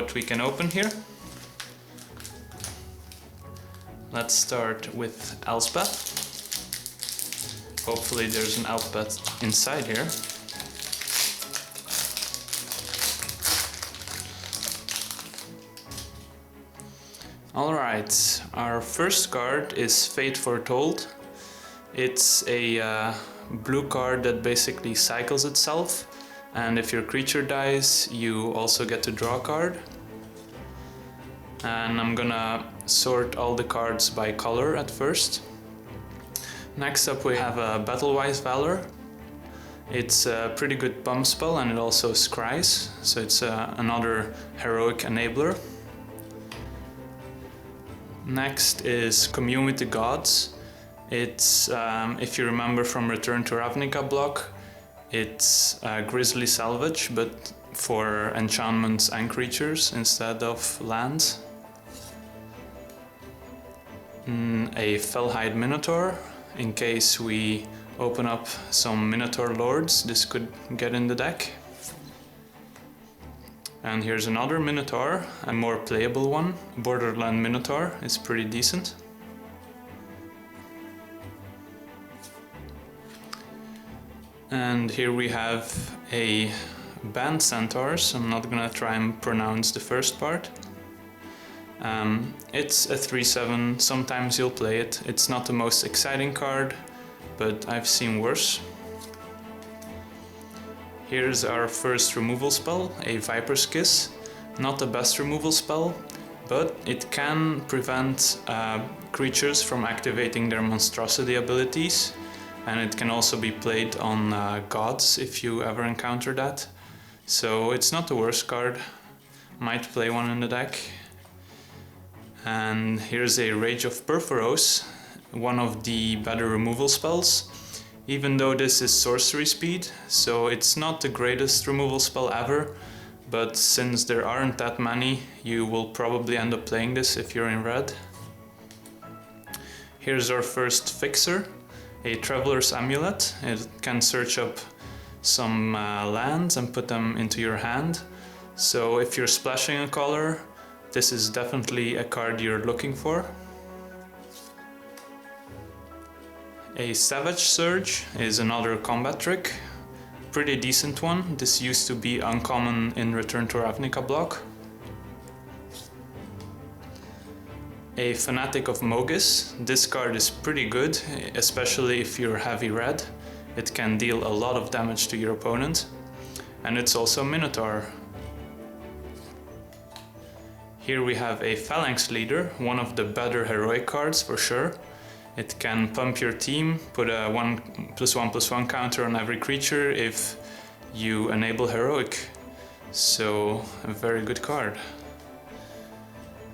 what we can open here. Let's start with Elspeth. Hopefully there's an Elspeth inside here. Alright, our first card is Fate Foretold. It's a blue card that basically cycles itself, and if your creature dies, you also get to draw a card. And I'm gonna sort all the cards by color at first. Next up we have a Battle-Wise Valor. It's a pretty good bump spell and it also scries, so it's another heroic enabler. Next is Commune with the Gods. It's, if you remember from Return to Ravnica block, it's Grizzly Salvage, but for enchantments and creatures instead of lands. A Fellhide Minotaur. In case we open up some Minotaur Lords, this could get in the deck. And here's another Minotaur, a more playable one. Borderland Minotaur is pretty decent. And here we have a Band Centaurs. I'm not gonna try and pronounce the first part. It's a 3/7, sometimes you'll play it. It's not the most exciting card, but I've seen worse. Here's our first removal spell, a Viper's Kiss. Not the best removal spell, but it can prevent creatures from activating their monstrosity abilities, and it can also be played on gods if you ever encounter that. So it's not the worst card, might play one in the deck. And here's a Rage of Purphoros, one of the better removal spells. Even though this is sorcery speed, so it's not the greatest removal spell ever, but since there aren't that many, you will probably end up playing this if you're in red. Here's our first fixer, a Traveler's Amulet. It can search up some lands and put them into your hand. So if you're splashing a color, this is definitely a card you're looking for. A Savage Surge is another combat trick. Pretty decent one. This used to be uncommon in Return to Ravnica block. A Fanatic of Mogis. This card is pretty good, especially if you're heavy red. It can deal a lot of damage to your opponent. And it's also Minotaur. Here we have a Phalanx Leader, one of the better heroic cards for sure. It can pump your team, put a 1/1/1 counter on every creature if you enable heroic. So a very good card.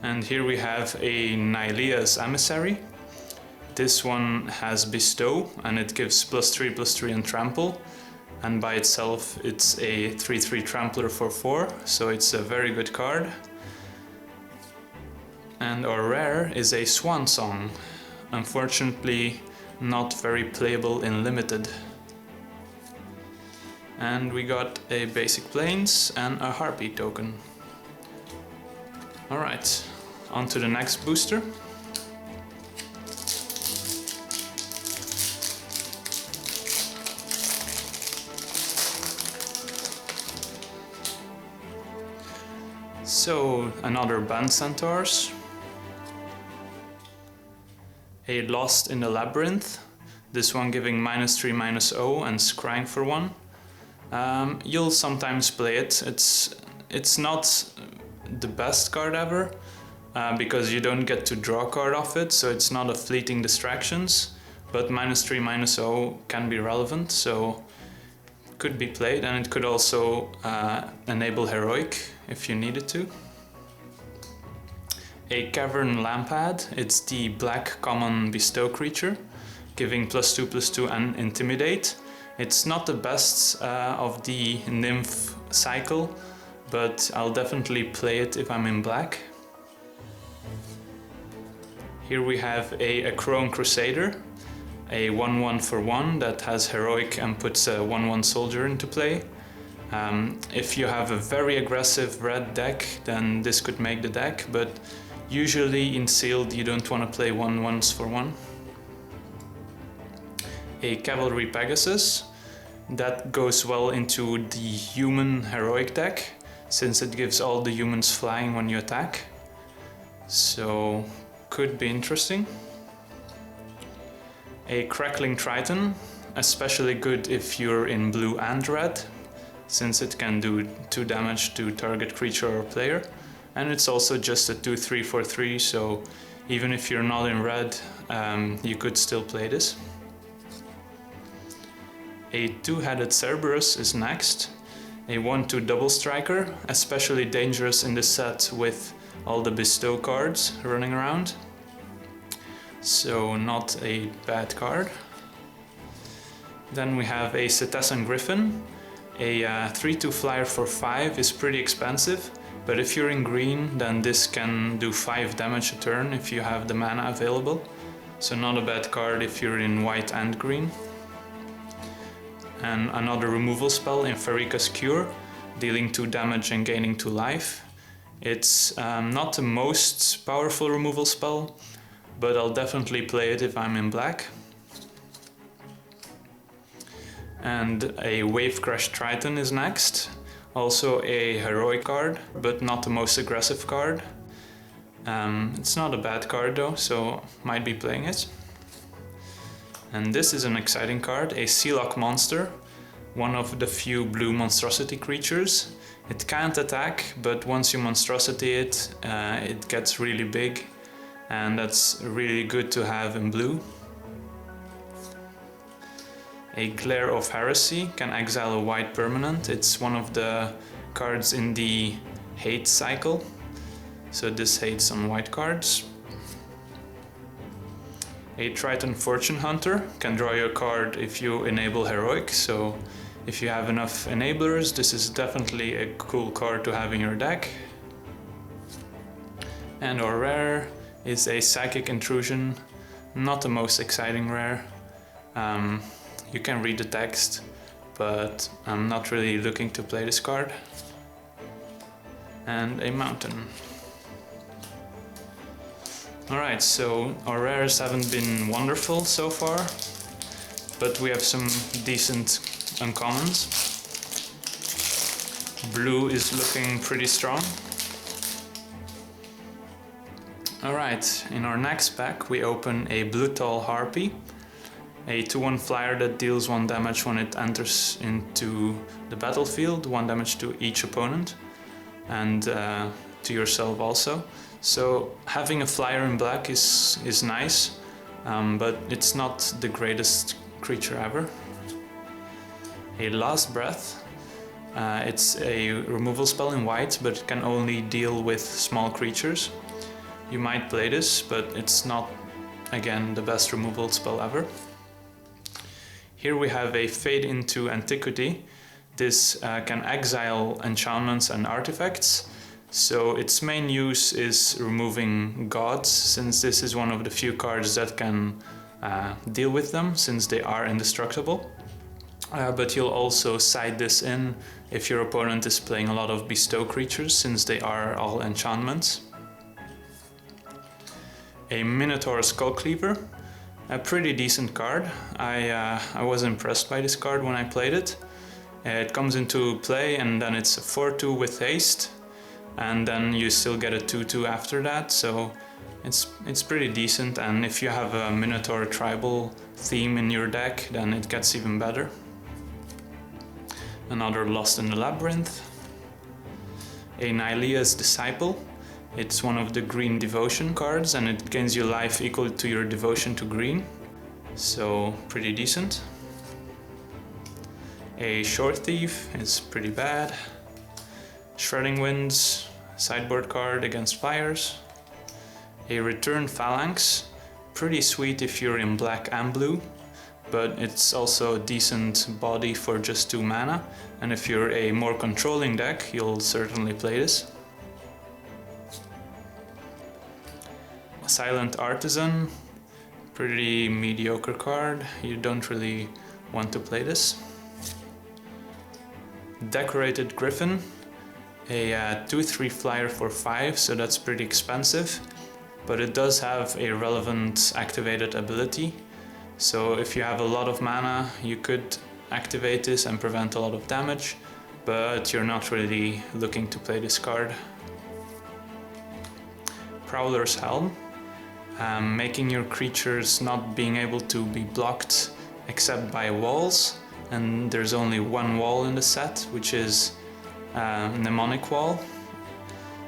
And here we have a Nylea's Emissary. This one has Bestow and it gives +3/+3 and Trample. And by itself it's a 3/3 Trampler for 4, so it's a very good card. And our rare is a Swan Song. Unfortunately, not very playable in Limited. And we got a basic Plains and a Harpy token. Alright, on to the next booster. So, another Band Centaurs. A Lost in the Labyrinth, this one giving -3/-0 and scrying for 1. You'll sometimes play it. It's not the best card ever, because you don't get to draw a card off it, so it's not a fleeting distractions, but -3/-0 can be relevant, so could be played, and it could also enable heroic if you needed to. A Cavern Lampad, it's the black common bestow creature, giving +2/+2 and Intimidate. It's not the best of the Nymph cycle, but I'll definitely play it if I'm in black. Here we have a Crone Crusader, a 1/1 for 1 that has heroic and puts a 1/1 soldier into play. If you have a very aggressive red deck, then this could make the deck, but usually in sealed you don't want to play 1/1s for 1. A Cavalry Pegasus, that goes well into the human heroic deck, since it gives all the humans flying when you attack. So could be interesting. A Crackling Triton, especially good if you're in blue and red, since it can do 2 damage to target creature or player. And it's also just a 2/3 for 3, so even if you're not in red, you could still play this. A 2-headed Cerberus is next. A 1/2 double striker, especially dangerous in this set with all the bestow cards running around. So not a bad card. Then we have a Cetacean Griffin. A 3/2 flyer for 5 is pretty expensive, but if you're in green, then this can do 5 damage a turn if you have the mana available. So not a bad card if you're in white and green. And another removal spell in Farika's Cure, dealing 2 damage and gaining 2 life. It's not the most powerful removal spell, but I'll definitely play it if I'm in black. And a Wave Crash Triton is next. Also a heroic card, but not the most aggressive card. It's not a bad card though, so might be playing it. And this is an exciting card, a Sealock Monster, one of the few blue monstrosity creatures. It can't attack, but once you monstrosity it, it gets really big, and that's really good to have in blue. A Glare of Heresy can exile a white permanent. It's one of the cards in the hate cycle, so this hates on white cards. A Triton Fortune Hunter can draw you a card if you enable heroic, so if you have enough enablers, this is definitely a cool card to have in your deck. And our rare is a Psychic Intrusion, not the most exciting rare. You can read the text, but I'm not really looking to play this card. And a Mountain. Alright, so our rares haven't been wonderful so far, but we have some decent uncommons. Blue is looking pretty strong. Alright, in our next pack we open a Blue Tall Harpy, a 2/1 flyer that deals 1 damage when it enters into the battlefield, 1 damage to each opponent, and to yourself also. So having a flyer in black is nice, but it's not the greatest creature ever. A Last Breath. It's a removal spell in white, but it can only deal with small creatures. You might play this, but it's not, again, the best removal spell ever. Here we have a Fade into Antiquity. This can exile enchantments and artifacts. So its main use is removing gods, since this is one of the few cards that can deal with them, since they are indestructible. But you'll also side this in if your opponent is playing a lot of bestow creatures, since they are all enchantments. A Minotaur Skullcleaver, a pretty decent card. I was impressed by this card when I played it. It comes into play and then it's a 4/2 with haste, and then you still get a 2/2 after that, so it's pretty decent. And if you have a Minotaur tribal theme in your deck, then it gets even better. Another Lost in the Labyrinth. A Nylea's Disciple. It's one of the green devotion cards, and it gains you life equal to your devotion to green, so pretty decent. A Short Thief is pretty bad. Shredding Winds, sideboard card against flyers. A Return Phalanx, pretty sweet if you're in black and blue, but it's also a decent body for just 2 mana, and if you're a more controlling deck, you'll certainly play this. Silent Artisan, pretty mediocre card, you don't really want to play this. Decorated Griffin, a 2/3 flyer for 5, so that's pretty expensive, but it does have a relevant activated ability. So if you have a lot of mana, you could activate this and prevent a lot of damage, but you're not really looking to play this card. Prowler's Helm, making your creatures not being able to be blocked except by walls, and there's only one wall in the set, which is Mnemonic Wall.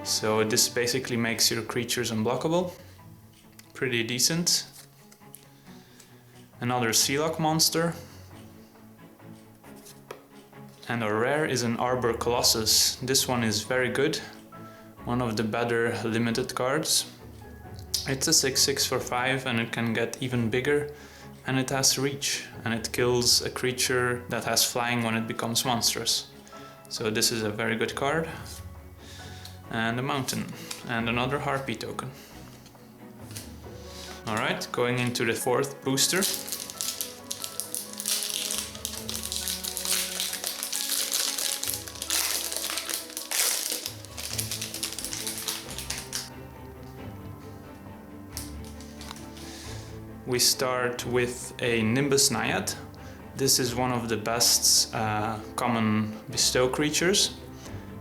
So this basically makes your creatures unblockable. Pretty decent. Another Sealock monster. And our rare is an Arbor Colossus. This one is very good. One of the better limited cards. It's a 6/6 for 5 and it can get even bigger, and it has reach, and it kills a creature that has flying when it becomes monstrous. So this is a very good card. And a mountain, and another Harpy token. Alright, going into the 4th booster. We start with a Nimbus Naiad. This is one of the best common bestow creatures.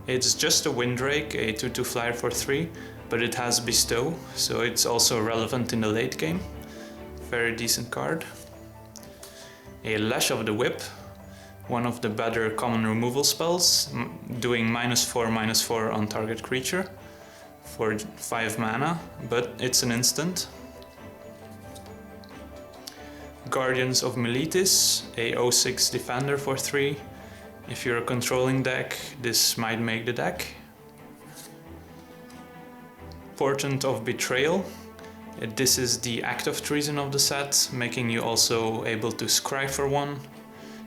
It's just a Windrake, a 2/2 flyer for 3, but it has bestow, so it's also relevant in the late game. Very decent card. A Lash of the Whip, one of the better common removal spells, doing -4/-4 on target creature for 5 mana, but it's an instant. Guardians of Meletis, a 0/6 defender for 3. If you're a controlling deck, this might make the deck. Portent of Betrayal. This is the act of treason of the set, making you also able to scry for 1.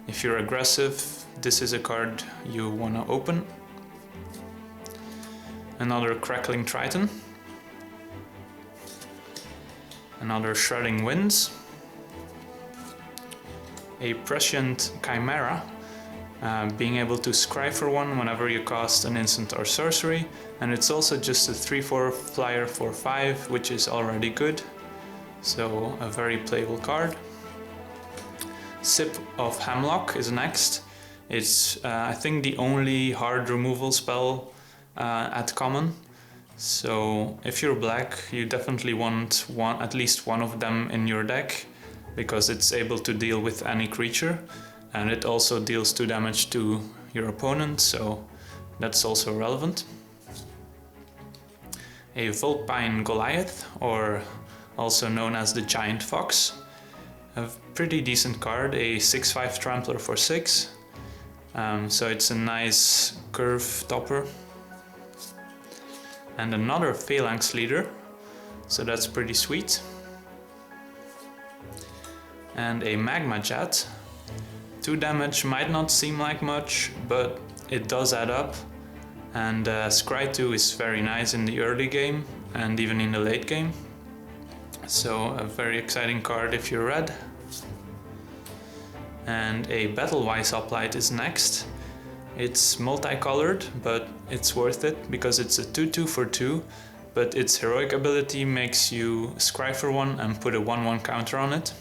If you're aggressive, this is a card you want to open. Another Crackling Triton. Another Shredding Winds. A Prescient Chimera, being able to scry for 1 whenever you cast an instant or sorcery, and it's also just a 3/4 flyer for 5, which is already good, so a very playable card. Sip of Hemlock is next. It's I think the only hard removal spell at common, so if you're black you definitely want at least one of them in your deck, because it's able to deal with any creature, and it also deals 2 damage to your opponent, so that's also relevant. A Vulpine Goliath, or also known as the Giant Fox. A pretty decent card, a 6/5 Trampler for 6, so it's a nice curve topper. And another Phalanx Leader, so that's pretty sweet. And a Magma Jet. 2 damage might not seem like much, but it does add up, and Scry 2 is very nice in the early game and even in the late game, so a very exciting card if you're red. And a Battlewise Hoplite is next. It's multicolored, but it's worth it because it's a 2/2 for 2, but its heroic ability makes you scry for 1 and put a 1/1 counter on it.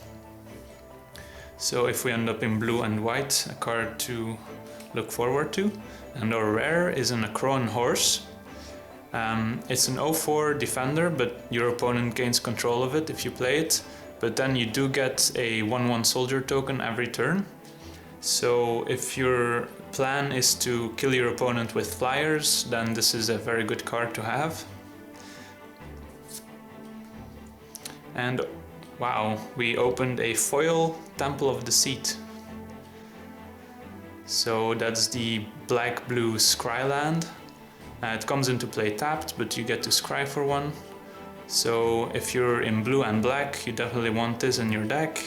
So if we end up in blue and white, a card to look forward to. And our rare is an Acroan Horse. It's an 0/4 defender, but your opponent gains control of it if you play it. But then you do get a 1/1 soldier token every turn. So if your plan is to kill your opponent with flyers, then this is a very good card to have. And wow, we opened a foil Temple of Deceit. So that's the black-blue Scryland. It comes into play tapped, but you get to scry for 1. So if you're in blue and black, you definitely want this in your deck.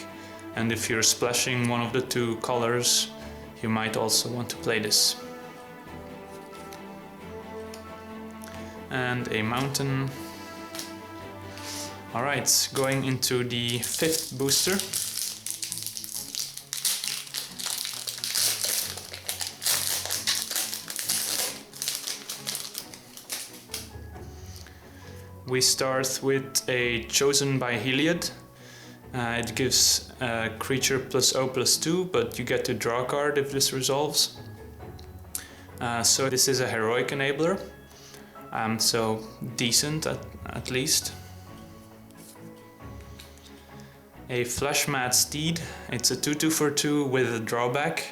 And if you're splashing one of the 2 colors, you might also want to play this. And a mountain. Alright, going into the 5th booster. We start with a Chosen by Heliod. It gives a creature +0/+2, but you get to draw a card if this resolves. So this is a heroic enabler, so decent at least. A Fleshmad Steed. It's a 2/2 for 2 with a drawback.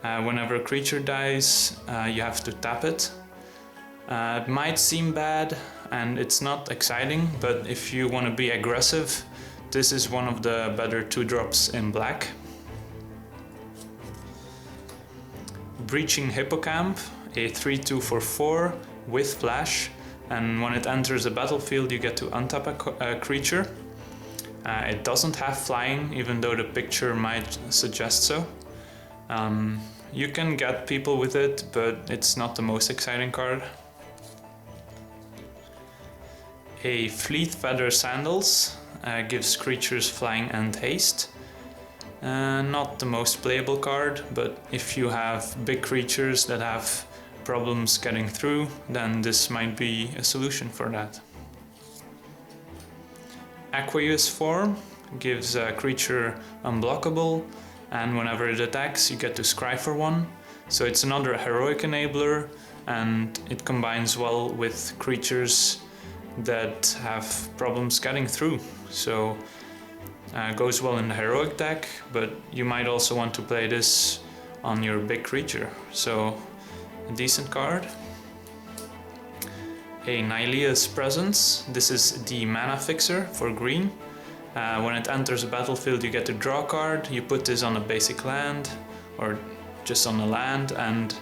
Whenever a creature dies, you have to tap it. It might seem bad and it's not exciting, but if you want to be aggressive, this is one of the better 2-drops in black. Breaching Hippocamp, a 3/2 for 4 with flash, and when it enters the battlefield you get to untap a creature. It doesn't have flying, even though the picture might suggest so. You can get people with it, but it's not the most exciting card. A Fleet Feather Sandals gives creatures flying and haste. Not the most playable card, but if you have big creatures that have problems getting through, then this might be a solution for that. Aqueous Form gives a creature unblockable, and whenever it attacks you get to scry for 1. So it's another heroic enabler, and it combines well with creatures that have problems getting through. So goes well in the heroic deck, but you might also want to play this on your big creature. So a decent card. A Nylea's Presence. This is the mana fixer for green. When it enters the battlefield you get to draw a card. You put this on a basic land or just on the land, and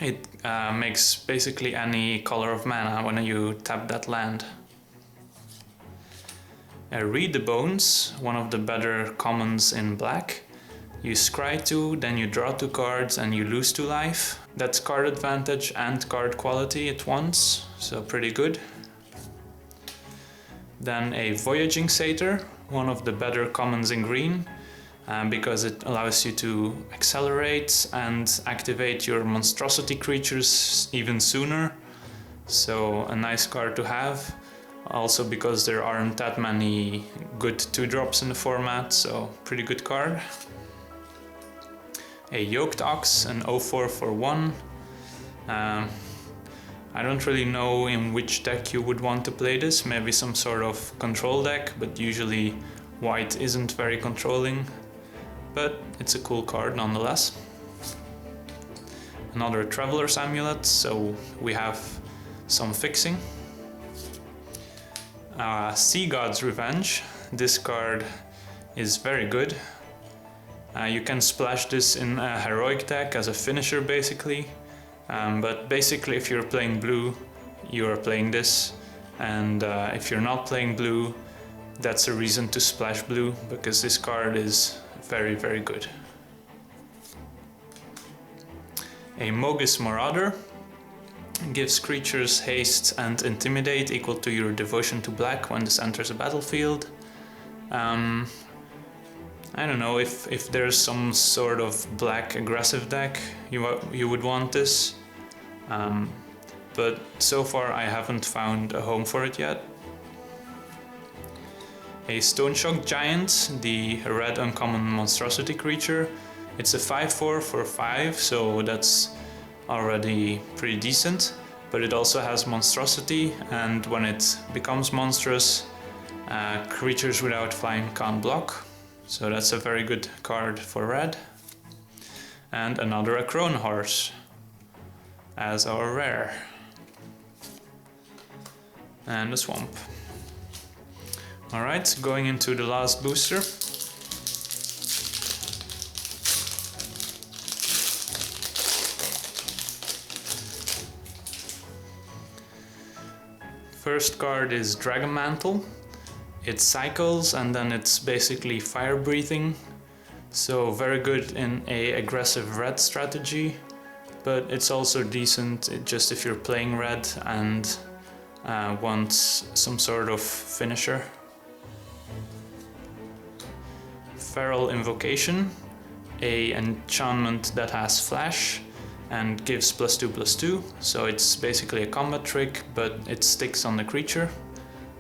it makes basically any color of mana when you tap that land. Read the Bones, one of the better commons in black. You scry 2, then you draw 2 cards and you lose 2 life. That's card advantage and card quality at once, so pretty good. Then a Voyaging Satyr, one of the better commons in green, because it allows you to accelerate and activate your monstrosity creatures even sooner. So a nice card to have. Also because there aren't that many good 2-drops in the format, so pretty good card. A Yoked Ox, an 0/4 for 1. I don't really know in which deck you would want to play this, maybe some sort of control deck, but usually white isn't very controlling. But it's a cool card nonetheless. Another Traveler's Amulet, so we have some fixing. Sea God's Revenge. This card is very good. You can splash this in a heroic deck as a finisher basically, but basically if you're playing blue you are playing this, and if you're not playing blue that's a reason to splash blue, because this card is very, very good. A Mogis Marauder gives creatures haste and intimidate equal to your devotion to black when this enters a battlefield. I don't know if there's some sort of black aggressive deck you would want this, but so far I haven't found a home for it yet. A Stoneshock Giant, the red uncommon monstrosity creature. It's a 5/4 for 5, so that's already pretty decent, but it also has monstrosity, and when it becomes monstrous, creatures without flying can't block, so that's a very good card for red. And another Acrone Horse as our rare. And a Swamp. Alright, going into the last booster. First card is Dragon Mantle. It cycles and then it's basically fire breathing, so very good in a aggressive red strategy, but it's also decent just if you're playing red and want some sort of finisher. Feral Invocation, a enchantment that has flash. and gives +2/+2, so it's basically a combat trick, but it sticks on the creature,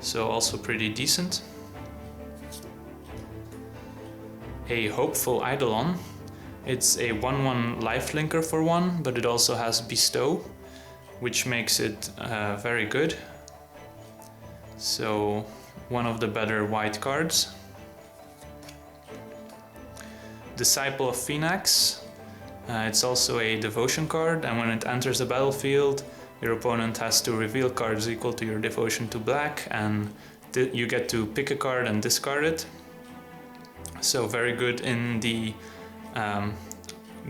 so also pretty decent. A Hopeful Eidolon. It's a 1/1 lifelinker for 1, but it also has Bestow, which makes it very good. So one of the better white cards. Disciple of Phoenix. It's also a devotion card, and when it enters the battlefield, your opponent has to reveal cards equal to your devotion to black, and you get to pick a card and discard it. So very good in the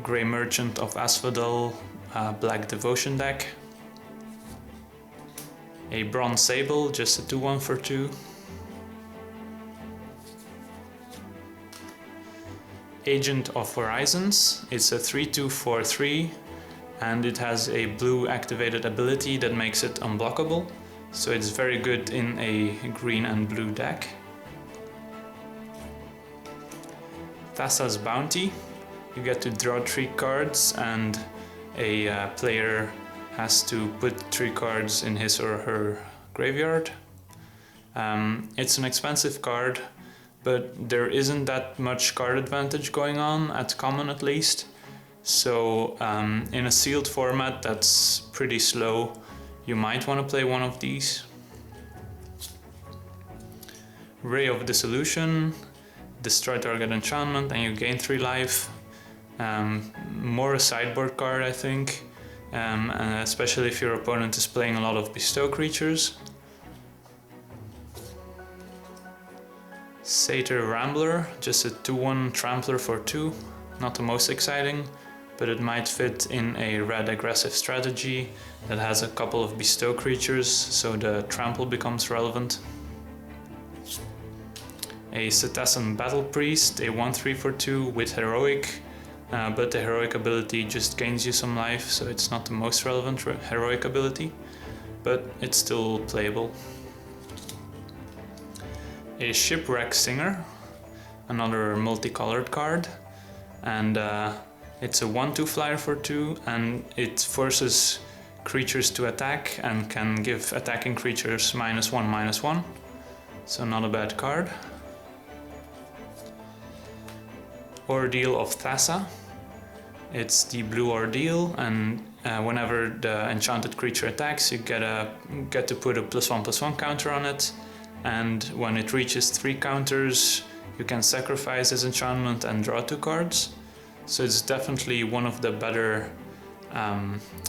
Grey Merchant of Asphodel black devotion deck. A Bronze Sable, just a 2/1 for 2. Agent of Horizons. It's a 3/2 for 3, and it has a blue activated ability that makes it unblockable, so it's very good in a green and blue deck. Thassa's Bounty. You get to draw 3 cards, and a player has to put 3 cards in his or her graveyard. It's an expensive card, but there isn't that much card advantage going on, at common at least. So in a sealed format that's pretty slow, you might want to play one of these. Ray of Dissolution. Destroy target enchantment and you gain 3 life. More a sideboard card, I think, and especially if your opponent is playing a lot of Bestow creatures. Satyr Rambler, just a 2/1 trampler for 2, not the most exciting, but it might fit in a red aggressive strategy that has a couple of Bestow creatures, so the trample becomes relevant. A Cetacean Battle Priest, a 1/3 for 2 with heroic, but the heroic ability just gains you some life, so it's not the most relevant heroic ability, but it's still playable. A Shipwreck Singer, another multicolored card, and it's a 1/2 flyer for 2, and it forces creatures to attack and can give attacking creatures -1/-1, so not a bad card. Ordeal of Thassa. It's the blue Ordeal, and whenever the enchanted creature attacks, you get to put a +1/+1 counter on it, and when it reaches 3 counters, you can sacrifice this enchantment and draw 2 cards. So it's definitely one of the better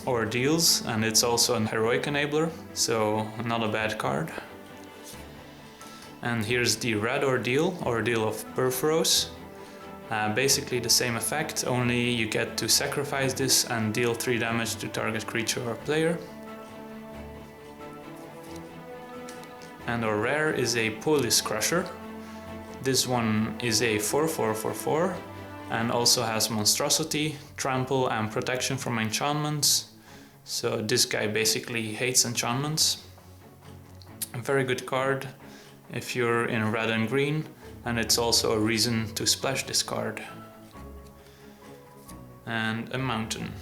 Ordeals, and it's also an heroic enabler, so not a bad card. And here's the red Ordeal, Ordeal of Theros. Basically the same effect, only you get to sacrifice this and deal 3 damage to target creature or player. And our rare is a Polis Crusher. This one is a 4/4 for 4 and also has Monstrosity, Trample and Protection from enchantments. So this guy basically hates enchantments. A very good card if you're in red and green, and it's also a reason to splash this card. And a Mountain.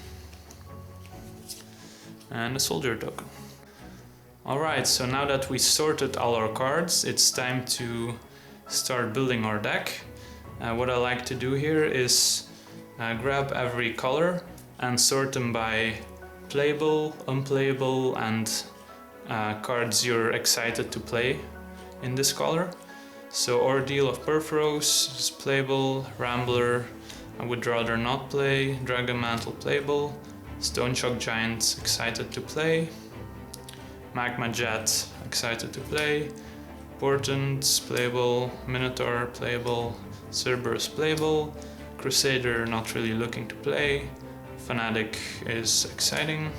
And a Soldier token. Alright, so now that we sorted all our cards, it's time to start building our deck. What I like to do here is grab every color and sort them by playable, unplayable, and cards you're excited to play in this color. So Ordeal of Theros is playable, Rambler I would rather not play, Dragon Mantle playable, Stone Shock Giant excited to play, Magma Jet excited to play, Portent playable, Minotaur playable, Cerberus playable, Crusader not really looking to play, Fanatic is exciting,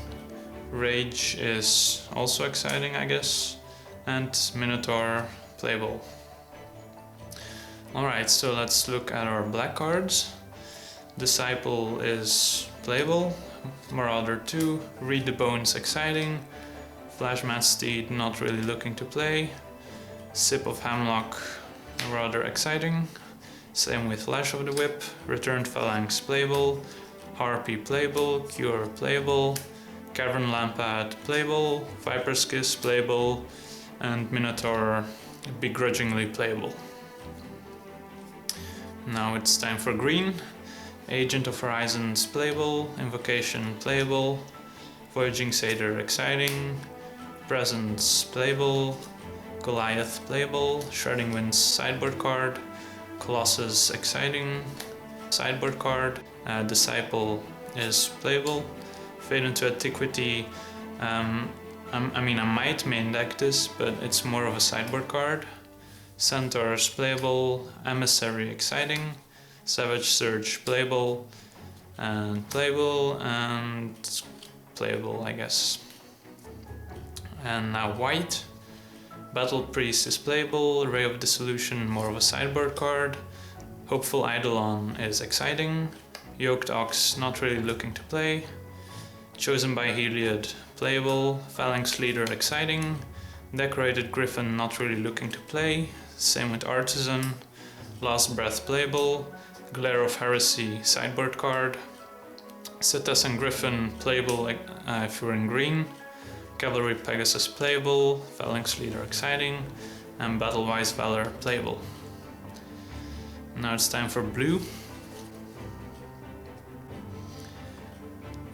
Rage is also exciting I guess, and Minotaur playable. Alright, so let's look at our black cards. Disciple is playable, Marauder 2, Read the Bones exciting, Flashmat Steed not really looking to play, Sip of Hemlock rather exciting, same with Lash of the Whip, Returned Phalanx playable, Harpy playable, Cure playable, Cavern Lampad playable, Viper's Kiss playable, and Minotaur begrudgingly playable. Now it's time for green. Agent of Horizons playable, Invocation playable, Voyaging Satyr exciting, Presence playable, Goliath playable, Shredding Winds sideboard card, Colossus exciting, sideboard card, Disciple is playable, Fade into Antiquity, I mean I might main deck this, but it's more of a sideboard card. Centaurs playable, Emissary exciting, Savage Surge playable, and playable, I guess. And now white. Battle Priest is playable, Ray of Dissolution more of a sideboard card, Hopeful Eidolon is exciting, Yoked Ox not really looking to play, Chosen by Heliod playable, Phalanx Leader exciting, Decorated Griffin not really looking to play, same with Artisan, Last Breath playable, Glare of Heresy sideboard card, Cetus and Griffin playable if you're in green, Cavalry Pegasus playable, Phalanx Leader exciting, and Battle-Wise Valor playable. Now it's time for blue.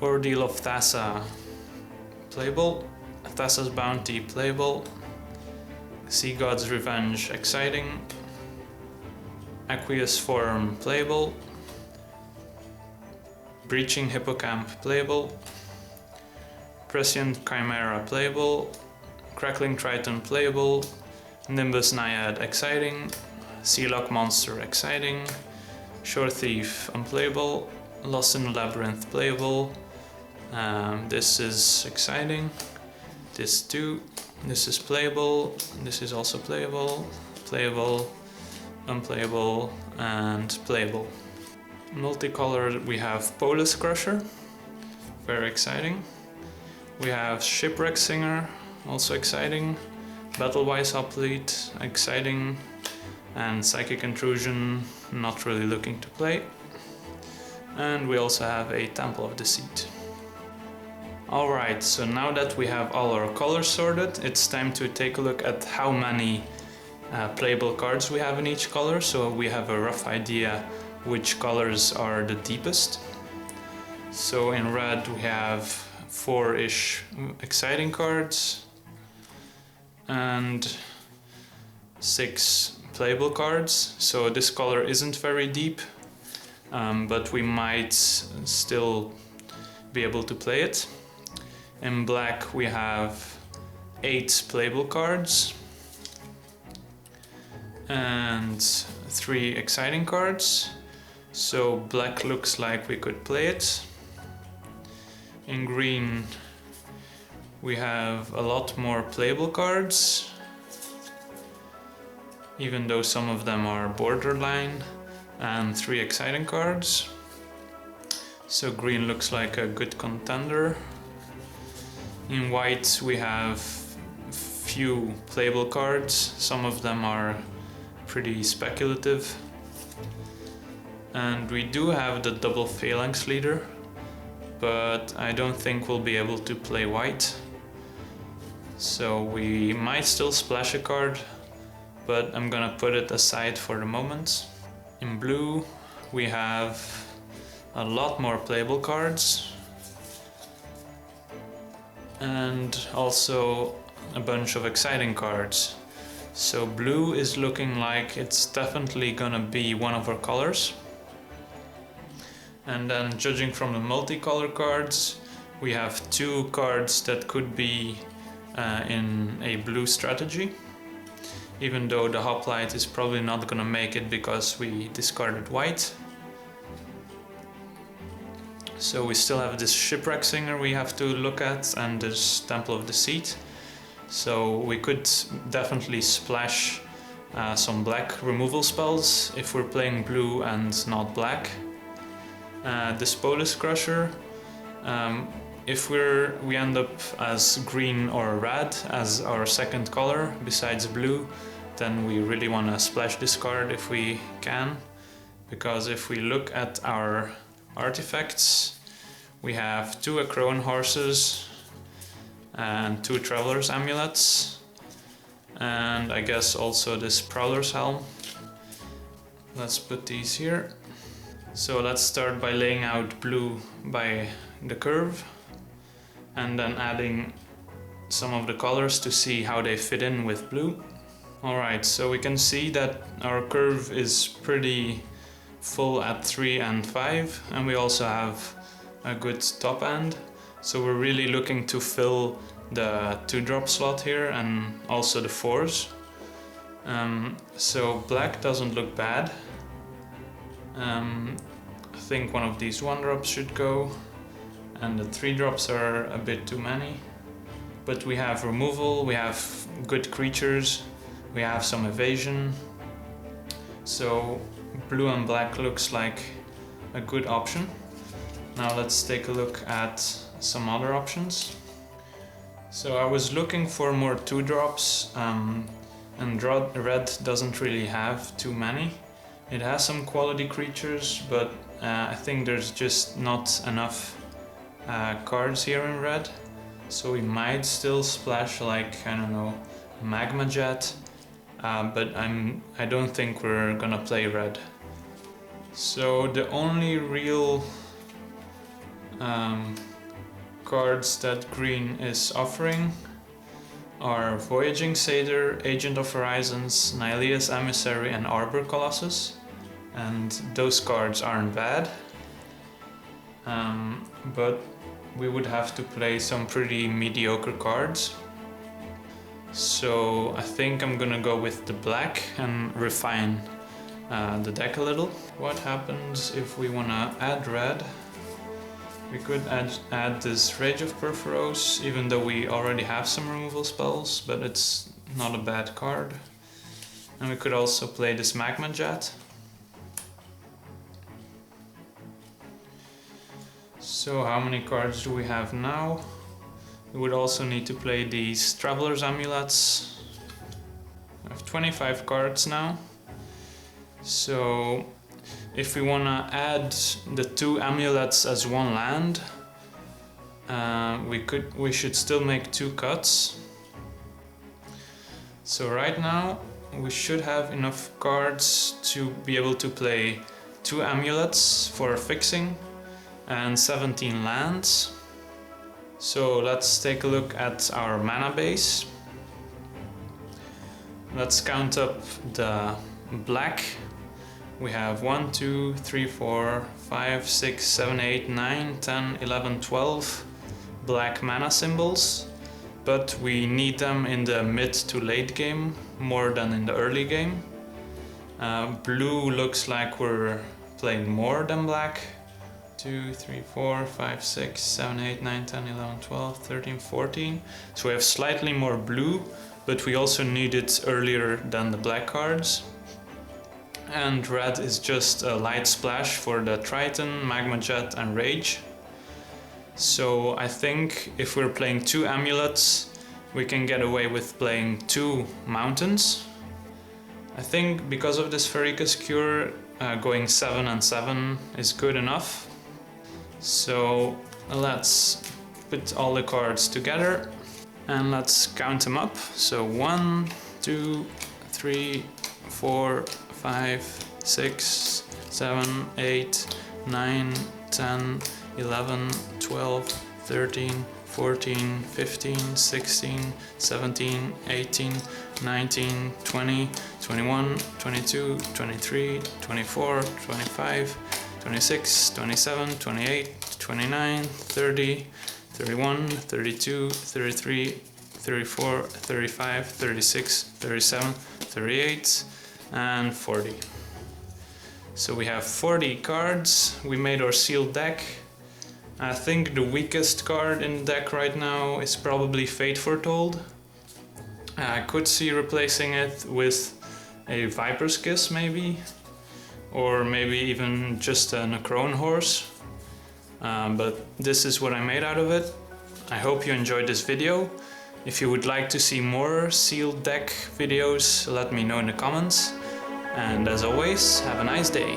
Ordeal of Thassa playable, Thassa's Bounty playable, Sea God's Revenge exciting, Aqueous Forum playable, Breaching Hippocamp playable, Prescient Chimera playable, Crackling Triton playable, Nimbus Naiad exciting, Sealock Monster exciting, Shore Thief unplayable, Lost in the Labyrinth playable, this is exciting, this too, this is playable, this is also playable, playable, unplayable, and playable. Multicolor we have Polis Crusher, very exciting. We have Shipwreck Singer, also exciting, Battle-Wise Hoplite, exciting, and Psychic Intrusion, not really looking to play. And we also have a Temple of Deceit. Alright, so now that we have all our colors sorted, it's time to take a look at how many playable cards we have in each color, so we have a rough idea which colors are the deepest. So in red we have 4-ish exciting cards and 6 playable cards, so this color isn't very deep, but we might still be able to play it. In black we have 8 playable cards and 3 exciting cards, so black looks like we could play it. In green we have a lot more playable cards, even though some of them are borderline, and 3 exciting cards, so green looks like a good contender. In white we have few playable cards, some of them are pretty speculative, and we do have the double Phalanx Leader, but I don't think we'll be able to play white, so we might still splash a card, but I'm gonna put it aside for the moment. In blue we have a lot more playable cards and also a bunch of exciting cards, so blue is looking like it's definitely gonna be one of our colors. And then, judging from the multicolor cards, we have 2 cards that could be in a blue strategy, even though the Hoplite is probably not gonna make it because we discarded white. So we still have this Shipwreck Singer we have to look at, and this Temple of Deceit. So we could definitely splash some black removal spells if we're playing blue and not black. This Polis Crusher, if we end up as green or red as our second color besides blue, then we really want to splash this card if we can, because if we look at our artifacts. We have 2 Acroan horses and 2 Traveler's amulets, and I guess also this Prowler's helm. Let's put these here. So let's start by laying out blue by the curve and then adding some of the colors to see how they fit in with blue. Alright, so we can see that our curve is pretty full at 3 and 5, and we also have a good top end. So we're really looking to fill the 2-drop slot here and also the 4s. So black doesn't look bad. I think one of these 1-drops should go, and the 3-drops are a bit too many. But we have removal, we have good creatures, we have some evasion. So blue and black looks like a good option. Now let's take a look at some other options. So I was looking for more 2-drops, and red doesn't really have too many. It has some quality creatures, but I think there's just not enough cards here in red. So we might still splash, like, I don't know, Magma Jet, but I don't think we're gonna play red. So the only real cards that green is offering are Voyaging Satyr, Agent of Horizons, Nylea's Emissary and Arbor Colossus, and those cards aren't bad, but we would have to play some pretty mediocre cards. So I think I'm gonna go with the black and refine the deck a little. What happens if we wanna add red? We could add this Rage of Perforos, even though we already have some removal spells, but it's not a bad card. And we could also play this Magma Jet. So how many cards do we have now? We would also need to play these Traveler's Amulets. I have 25 cards now. So if we want to add the 2 amulets as 1 land, we should still make 2 cuts. So right now we should have enough cards to be able to play 2 amulets for fixing and 17 lands. So let's take a look at our mana base. Let's count up the black. We have 1, 2, 3, 4, 5, 6, 7, 8, 9, 10, 11, 12 black mana symbols, but we need them in the mid to late game more than in the early game. Blue looks like we're playing more than black. 2, 3, 4, 5, 6, 7, 8, 9, 10, 11, 12, 13, 14. So we have slightly more blue, but we also need it earlier than the black cards. And red is just a light splash for the Triton, Magma Jet and Rage. So I think if we're playing 2 amulets, we can get away with playing 2 mountains. I think because of this Pharika's Cure, going 7 and 7 is good enough. So let's put all the cards together and let's count them up. So 1, 2, 3, 4, 5, 6, 7, 8, 9, 10, 11, 12, 13, 14, 15, 16, 17, 18, 19, 20, 21, 22, 23, 24, 25, 26, 27, 28, 29, 30, 31, 32, 33, 34, 35, 36, 37, 38, and 40. So we have 40 cards. We made our sealed deck. I think the weakest card in the deck right now is probably Fate Foretold. I could see replacing it with a Viper's Kiss maybe, or maybe even just an Acroan horse. But this is what I made out of it. I hope you enjoyed this video. If you would like to see more sealed deck videos, let me know in the comments. And as always, have a nice day.